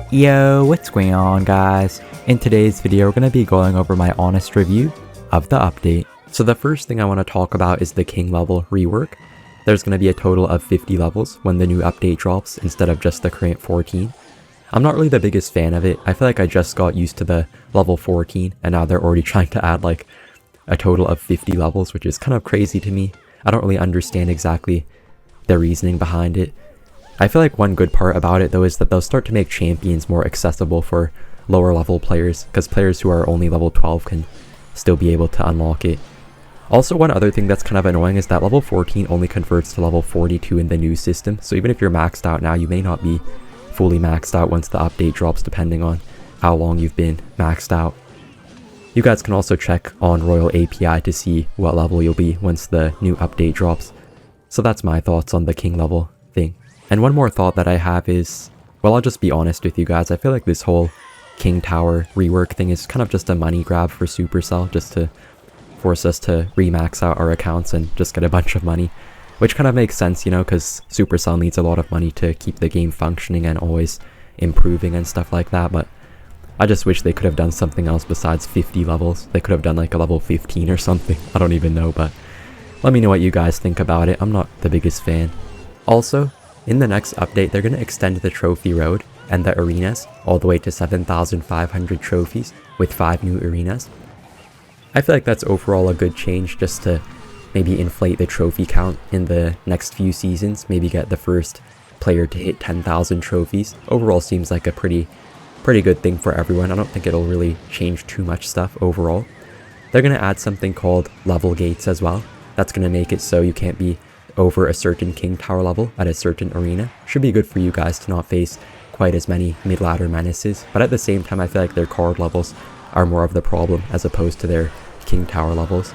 Yo, what's going on guys? In today's video we're going to be going over my honest review of the update. So the first thing I want to talk about is the king level rework. There's going to be a total of 50 levels when the new update drops instead of just the current 14. I'm not really the biggest fan of it. I feel like I just got used to the level 14 and now they're already trying to add like a total of 50 levels, which is kind of crazy to me. I don't really understand exactly the reasoning behind it. I feel like one good part about it though is that they'll start to make champions more accessible for lower level players, because players who are only level 12 can still be able to unlock it. Also, one other thing that's kind of annoying is that level 14 only converts to level 42 in the new system, so even if you're maxed out now, you may not be fully maxed out once the update drops depending on how long you've been maxed out. You guys can also check on Royal API to see what level you'll be once the new update drops. So that's my thoughts on the king level thing. And one more thought that I have is, well, I'll just be honest with you guys, I feel like this whole King Tower rework thing is kind of just a money grab for Supercell, just to force us to remax out our accounts and just get a bunch of money. Which kind of makes sense, you know, because Supercell needs a lot of money to keep the game functioning and always improving and stuff like that, but I just wish they could have done something else besides 50 levels. They could have done like a level 15 or something, I don't even know, but let me know what you guys think about it. I'm not the biggest fan. Also, in the next update, they're going to extend the trophy road and the arenas all the way to 7,500 trophies with 5 new arenas. I feel like that's overall a good change, just to maybe inflate the trophy count in the next few seasons, maybe get the first player to hit 10,000 trophies. Overall seems like a pretty good thing for everyone. I don't think it'll really change too much stuff overall. They're going to add something called level gates as well. That's going to make it so you can't be over a certain king tower level at a certain arena. Should be good for you guys to not face quite as many mid-ladder menaces, but at the same time I feel like their card levels are more of the problem as opposed to their king tower levels.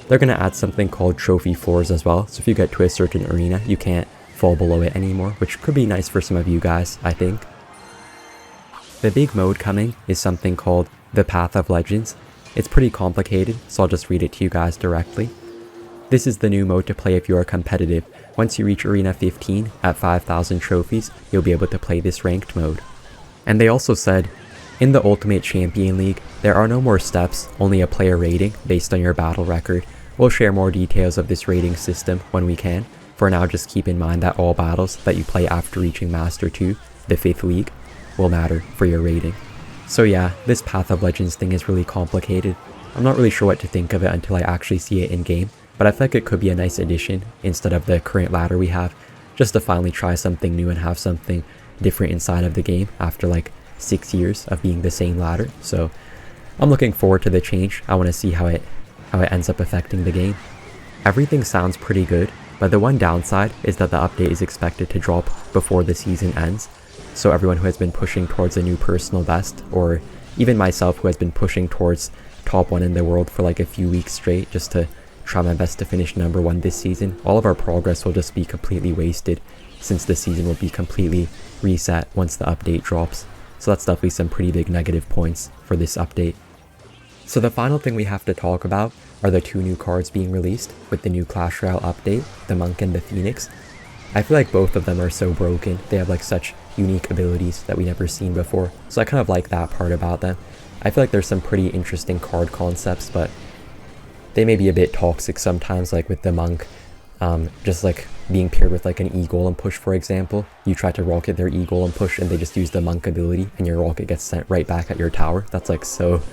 They're going to add something called trophy floors as well, so if you get to a certain arena you can't fall below it anymore, which could be nice for some of you guys, I think. The big mode coming is something called the Path of Legends. It's pretty complicated, so I'll just read it to you guys directly. This is the new mode to play if you are competitive. Once you reach Arena 15 at 5,000 trophies, you'll be able to play this ranked mode. And they also said, in the Ultimate Champion League, there are no more steps, only a player rating based on your battle record. We'll share more details of this rating system when we can. For now, just keep in mind that all battles that you play after reaching Master 2, the 5th league, will matter for your rating. So yeah, this Path of Legends thing is really complicated. I'm not really sure what to think of it until I actually see it in game. But I feel like it could be a nice addition instead of the current ladder we have, just to finally try something new and have something different inside of the game after like 6 years of being the same ladder. So I'm looking forward to the change. I want to see how it ends up affecting the game. Everything sounds pretty good, but the one downside is that the update is expected to drop before the season ends. So everyone who has been pushing towards a new personal best, or even myself who has been pushing towards top 1 in the world for like a few weeks straight just to try my best to finish number 1 this season, all of our progress will just be completely wasted, since the season will be completely reset once the update drops. So that's definitely some pretty big negative points for this update. So the final thing we have to talk about are the 2 new cards being released with the new Clash Royale update, the Monk and the Phoenix. I feel like both of them are so broken. They have like such unique abilities that we never seen before, so I kind of like that part about them. I feel like there's some pretty interesting card concepts, but they may be a bit toxic sometimes, like with the Monk, just like being paired with like an E-Golem push, for example. You try to rocket their E-Golem push and they just use the Monk ability and your rocket gets sent right back at your tower. That's like so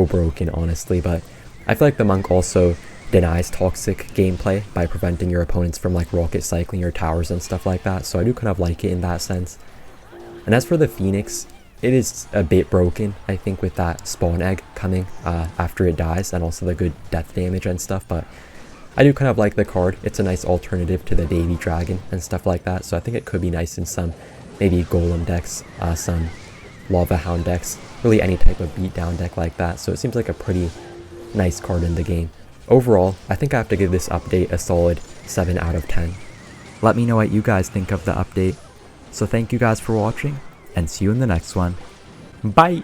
broken, honestly. But I feel like the Monk also denies toxic gameplay by preventing your opponents from like rocket cycling your towers and stuff like that, so I do kind of like it in that sense. And as for the Phoenix, it is a bit broken, I think, with that spawn egg coming after it dies, and also the good death damage and stuff, but I do kind of like the card. It's a nice alternative to the baby dragon and stuff like that, so I think it could be nice in some maybe golem decks, some lava hound decks, really any type of beatdown deck like that, so it seems like a pretty nice card in the game. Overall, I think I have to give this update a solid 7 out of 10. Let me know what you guys think of the update. So thank you guys for watching, and see you in the next one. Bye!